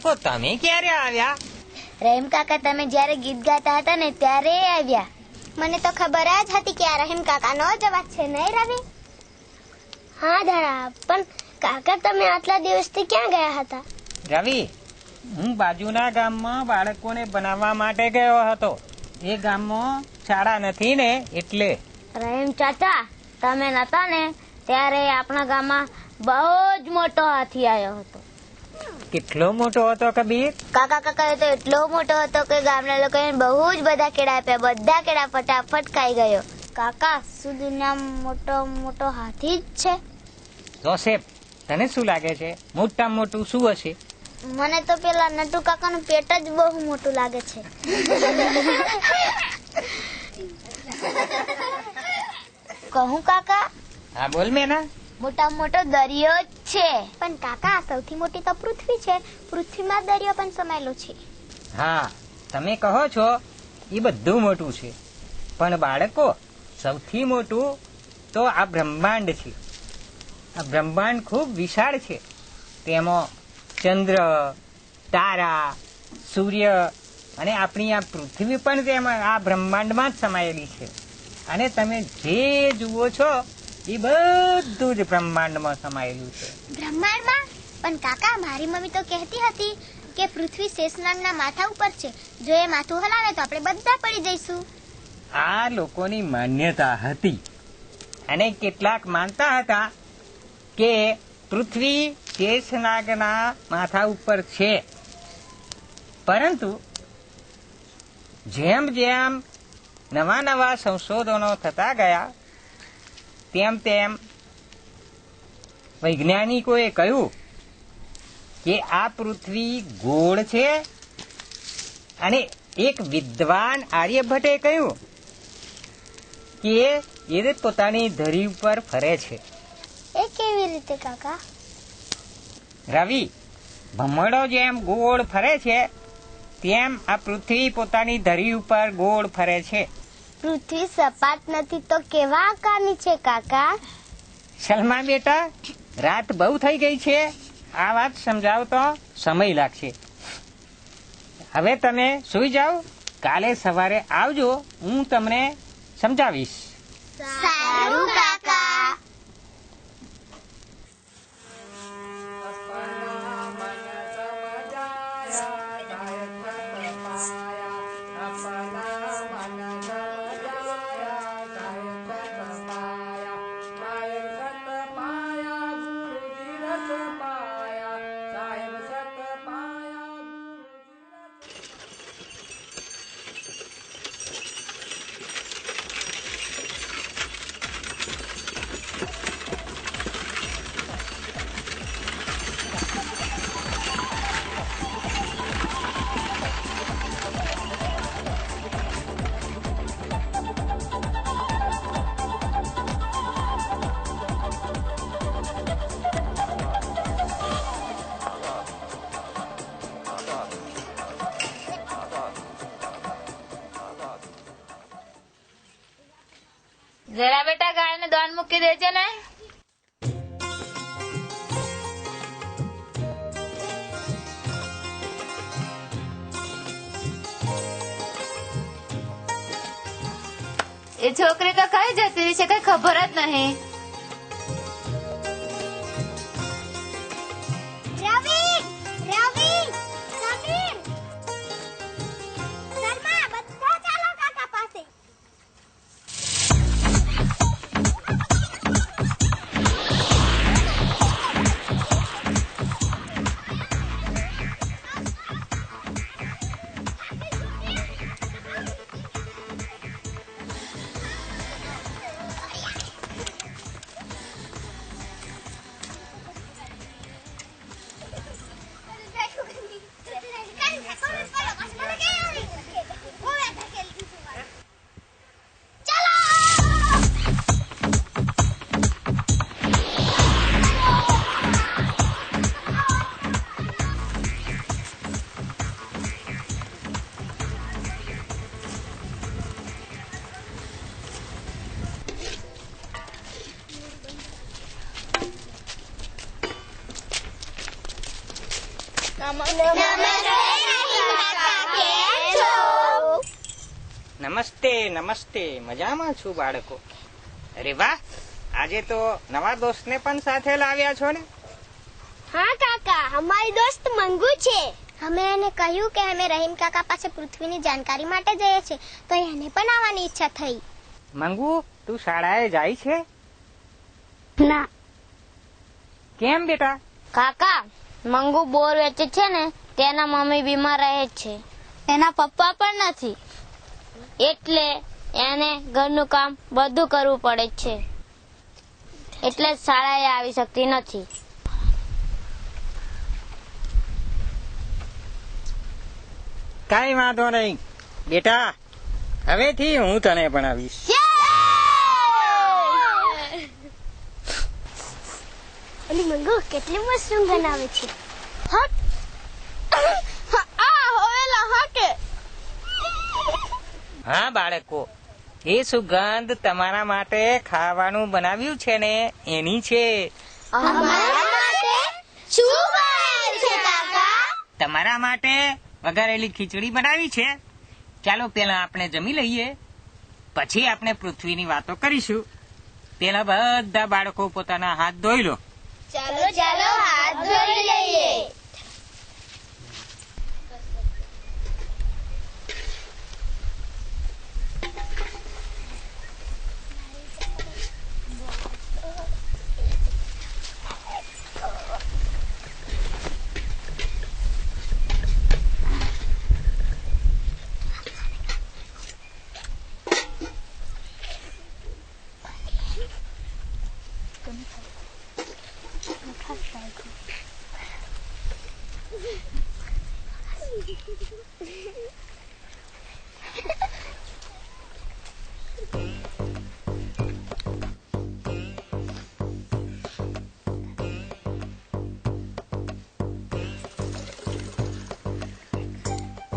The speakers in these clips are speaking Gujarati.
બાળકો તમે ક્યારે આવ્યા? રહીમ કાકા તમે જયારે ગીત ગાતા હતા ને ત્યારે આવ્યા. મને તો ખબર જ હતી કે આ રહીમ કાકાનો જ અવાજ છે, નહીં રવિ? હા દાદા, પણ કાકા તમે આટલા દિવસથી ક્યાં ગયા હતા? રવિ, હું બાજુના ગામમાં બાળકોને બનાવવા માટે ગયો હતો. એ ગામમાં શાળા નથી ને એટલે. રહીમ ચાચા, તમે નતા ને ત્યારે આપણા ગામમાં બહુ જ મોટો હાથી આવ્યો હતો. કેટલો મોટો હતો કબીર? કાકા તો એટલો મોટો હતો કે ગામના લોકોએ બહુ જ બધા કેળા આપ્યા. બધા કેળા ફટાફટ ખાઈ ગયો. કાકા, શું દુનિયામાં મોટો હાથી જ છે? જોસેફ, તને શું લાગે છે મોટામાં મોટું શું હશે? મને તો પેલા નટુ કાકાનું પેટ જ બહુ મોટું લાગે છે. કહું કાકા? હા બોલ મેના. મોટામાં મોટો દરિયો જ છે. પણ કાકા, સૌથી મોટી તો પૃથ્વી છે. પૃથ્વીમાં દરિયો પણ સમાયેલો છે. હા, તમે કહો છો એ બધું મોટું છે, પણ બાળકો સૌથી મોટું તો આ બ્રહ્માંડ છે. આ બ્રહ્માંડ ખૂબ વિશાળ છે. તેમાં ચંદ્ર, તારા, સૂર્ય અને આપણી આ પૃથ્વી પણ તેમાં આ બ્રહ્માંડમાં જ સમાયેલી છે. અને તમે જે જુઓ છો એ બધું જ બ્રહ્માંડમાં સમાયેલું છે. બ્રહ્માંડમાં? પણ કાકા, મારી મમ્મી તો કહેતી હતી કે પૃથ્વી શેષનાગના માથા ઉપર છે. જો એ માથું હલાવે તો આપણે બધા પડી જઈશું. આ લોકોની માન્યતા હતી, અને કેટલાક માનતા હતા કે પૃથ્વી શેષનાગના માથા ઉપર છે. પરંતુ જેમ જેમ નવા સંશોધનો થતા ગયા તેમ તેમ વૈજ્ઞાનિકોએ કહ્યું કે આ પૃથ્વી ગોળ છે. અને એક વિદ્વાન આર્યભટ્ટે કહ્યું કે એ પોતાની ધરી ઉપર ફરે છે. એ કેવી રીતે કાકા? રવિ, ભમરડો જેમ ગોળ ફરે છે તેમ આ પૃથ્વી પોતાની ધરી ઉપર ગોળ ફરે છે. પૃથ્વી સપાટ નથી તો કેવા આકારની છે કાકા? સલમા બેટા, રાત બહુ થઈ ગઈ છે. આ વાત સમજાવતો સમય લાગશે. હવે તમે સૂઈ જાઓ. કાલે સવારે આવજો, હું તમને સમજાવીશ. સારું કાકા. જરા બેટા, ગાયને દોન મૂકી દેજે ને. એ છોકરી તો કઈ જતી રહી છે, કઈ ખબર જ નહીં. નમસ્તે નમસ્તે, મજામાં છું બાળકો. અરે વાહ, આજે તો નવા દોસ્તને પણ સાથે લાવ્યા છો ને? હા કાકા, અમારી દોસ્ત મંગુ છે. અમે એને કહ્યું કે અમે રહીમ કાકા પાસે પૃથ્વીની જાણકારી માટે જઈએ છીએ, તો એને પણ આવવાની ઈચ્છા થઈ. મંગુ, તું શાળાએ જાય છે? ના કેમ બેટા? કાકા, મંગુ બોર વેચે છે ને, તેના મમ્મી બીમાર રહે છે. એના પપ્પા પણ નથી, એટલે એને ઘરનું કામ બધું કરવું પડે છે, એટલે શાળાએ આવી શકતી નથી. કાંઈ વાંધો નહીં બેટા, હવેથી હું તને ભણાવીશ. અલી મંગુ, કેટલી મસ્ત ઊંઘ બનાવે છે. હા બાળકો, એ સુગંધ તમારા માટે ખાવાનું બનાવ્યું છે ને એની છે. તમારા માટે વઘારેલી ખીચડી બનાવી છે. ચાલો પેલા આપણે જમી લઈએ, પછી આપણે પૃથ્વીની વાતો કરીશું. પેલા બધા બાળકો પોતાના હાથ ધોઈ લો. ચાલો ચાલો, હાથ ધોઈ લઈએ.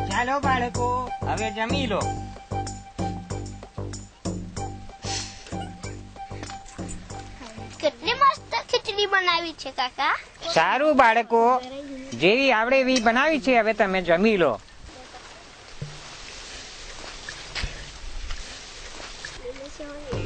ચાલો બાળકો, હવે જમી લો. કેટલી મસ્ત ખીચડી બનાવી છે કાકા. સારું બાળકો, જેવી આવડે એવી બનાવી છે. હવે તમે જમી લો. છે